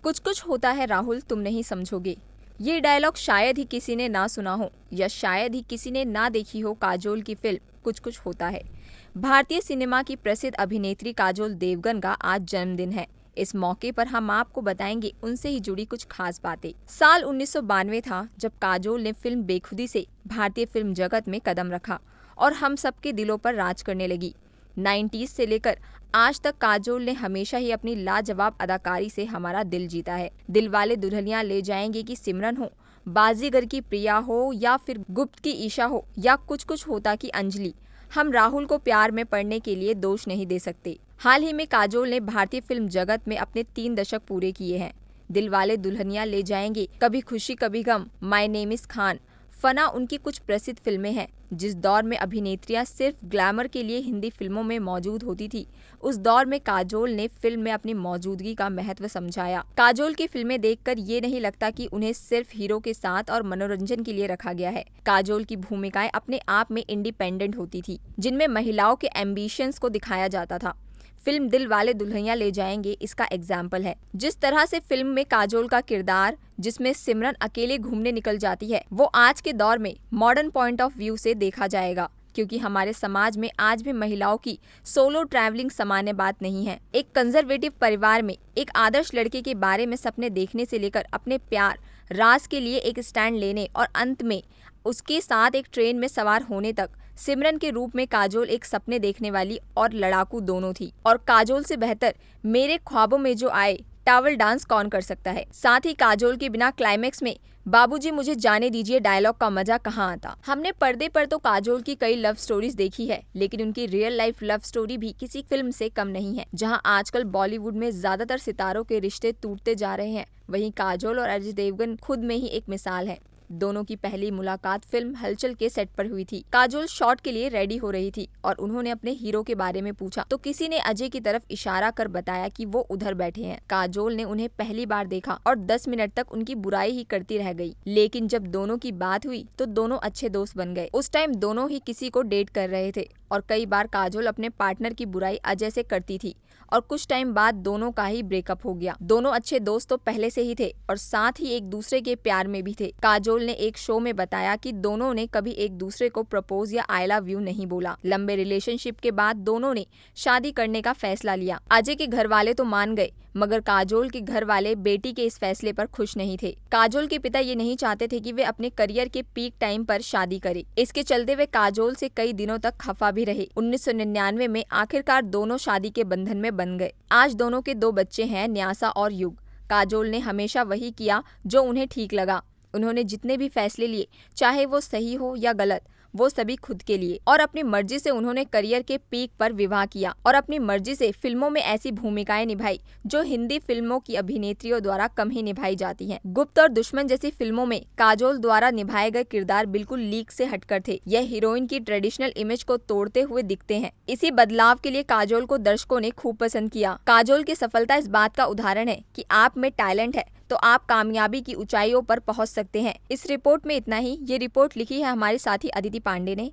कुछ कुछ होता है राहुल, तुम नहीं समझोगे। ये डायलॉग शायद ही किसी ने ना सुना हो या शायद ही किसी ने ना देखी हो काजोल की फिल्म कुछ कुछ होता है। भारतीय सिनेमा की प्रसिद्ध अभिनेत्री काजोल देवगन का आज जन्मदिन है। इस मौके पर हम आपको बताएंगे उनसे ही जुड़ी कुछ खास बातें। साल 1992 था जब काजोल ने फिल्म बेखुदी से भारतीय फिल्म जगत में कदम रखा और हम सबके दिलों पर राज करने लगी। 90s से लेकर आज तक काजोल ने हमेशा ही अपनी लाजवाब अदाकारी से हमारा दिल जीता है। दिलवाले दुल्हनिया ले जाएंगे की सिमरन हो, बाजीगर की प्रिया हो या फिर गुप्त की ईशा हो या कुछ कुछ होता की अंजलि, हम राहुल को प्यार में पड़ने के लिए दोष नहीं दे सकते। हाल ही में काजोल ने भारतीय फिल्म जगत में अपने 3 दशक पूरे किए हैं। दिलवाले दुल्हनिया ले जाएंगे, कभी खुशी कभी गम, माय नेम इज खान, फना उनकी कुछ प्रसिद्ध फिल्में हैं। जिस दौर में अभिनेत्रियां सिर्फ ग्लैमर के लिए हिंदी फिल्मों में मौजूद होती थी, उस दौर में काजोल ने फिल्म में अपनी मौजूदगी का महत्व समझाया। काजोल की फिल्में देखकर ये नहीं लगता कि उन्हें सिर्फ हीरो के साथ और मनोरंजन के लिए रखा गया है। काजोल की भूमिकाएं अपने आप में इंडिपेंडेंट होती थी, जिनमें महिलाओं के एम्बिशंस को दिखाया जाता था। फिल्म दिल वाले दुल्हनिया ले जाएंगे इसका एग्जाम्पल है। जिस तरह से फिल्म में काजोल का किरदार, जिसमें सिमरन अकेले घूमने निकल जाती है, वो आज के दौर में मॉडर्न पॉइंट ऑफ व्यू से देखा जाएगा, क्योंकि हमारे समाज में आज भी महिलाओं की सोलो ट्रैवलिंग सामान्य बात नहीं है। एक कंजर्वेटिव परिवार में एक आदर्श लड़के के बारे में सपने देखने से लेकर अपने प्यार राज के लिए एक स्टैंड लेने और अंत में उसके साथ एक ट्रेन में सवार होने तक, सिमरन के रूप में काजोल एक सपने देखने वाली और लड़ाकू दोनों थी। और काजोल से बेहतर मेरे ख्वाबों में जो आए टावल डांस कौन कर सकता है। साथ ही काजोल के बिना क्लाइमेक्स में बाबूजी मुझे जाने दीजिए डायलॉग का मजा कहाँ आता। हमने पर्दे पर तो काजोल की कई लव स्टोरीज देखी है, लेकिन उनकी रियल लाइफ लव स्टोरी भी किसी फिल्म से कम नहीं है। जहां आजकल बॉलीवुड में ज्यादातर सितारों के रिश्ते टूटते जा रहे हैं, वहीं काजोल और अजय देवगन खुद में ही एक मिसाल है। दोनों की पहली मुलाकात फिल्म हलचल के सेट पर हुई थी। काजोल शॉट के लिए रेडी हो रही थी और उन्होंने अपने हीरो के बारे में पूछा तो किसी ने अजय की तरफ इशारा कर बताया कि वो उधर बैठे हैं। काजोल ने उन्हें पहली बार देखा और 10 मिनट तक उनकी बुराई ही करती रह गई, लेकिन जब दोनों की बात हुई तो दोनों अच्छे दोस्त बन गए। उस टाइम दोनों ही किसी को डेट कर रहे थे और कई बार काजोल अपने पार्टनर की बुराई अजय से करती थी और कुछ टाइम बाद दोनों का ही ब्रेकअप हो गया। दोनों अच्छे दोस्त तो पहले से ही थे और साथ ही एक दूसरे के प्यार में भी थे। काजोल ने एक शो में बताया कि दोनों ने कभी एक दूसरे को प्रपोज या आई लव यू नहीं बोला। लंबे रिलेशनशिप के बाद दोनों ने शादी करने का फैसला लिया। अजय के घर वाले तो मान गए, मगर काजोल के घर वाले बेटी के इस फैसले पर खुश नहीं थे। काजोल के पिता ये नहीं चाहते थे कि वे अपने करियर के पीक टाइम पर शादी करे। इसके चलते वे काजोल से कई दिनों तक खफा भी रहे। 1999 में आखिरकार दोनों शादी के बंधन में बन गए। आज दोनों के 2 बच्चे हैं, न्यासा और युग। काजोल ने हमेशा वही किया जो उन्हें ठीक लगा। उन्होंने जितने भी फैसले लिए, चाहे वो सही हो या गलत, वो सभी खुद के लिए, और अपनी मर्जी से उन्होंने करियर के पीक पर विवाह किया और अपनी मर्जी से फिल्मों में ऐसी भूमिकाएं निभाई जो हिंदी फिल्मों की अभिनेत्रियों द्वारा कम ही निभाई जाती हैं। गुप्त और दुश्मन जैसी फिल्मों में काजोल द्वारा निभाए गए किरदार बिल्कुल लीक से हटकर थे। यह हीरोइन की ट्रेडिशनल इमेज को तोड़ते हुए दिखते हैं। इसी बदलाव के लिए काजोल को दर्शकों ने खूब पसंद किया। काजोल की सफलता इस बात का उदाहरण है कि आप में टैलेंट है तो आप कामयाबी की ऊंचाइयों पर पहुंच सकते हैं। इस रिपोर्ट में इतना ही। ये रिपोर्ट लिखी है हमारे साथी अदिति पांडे ने।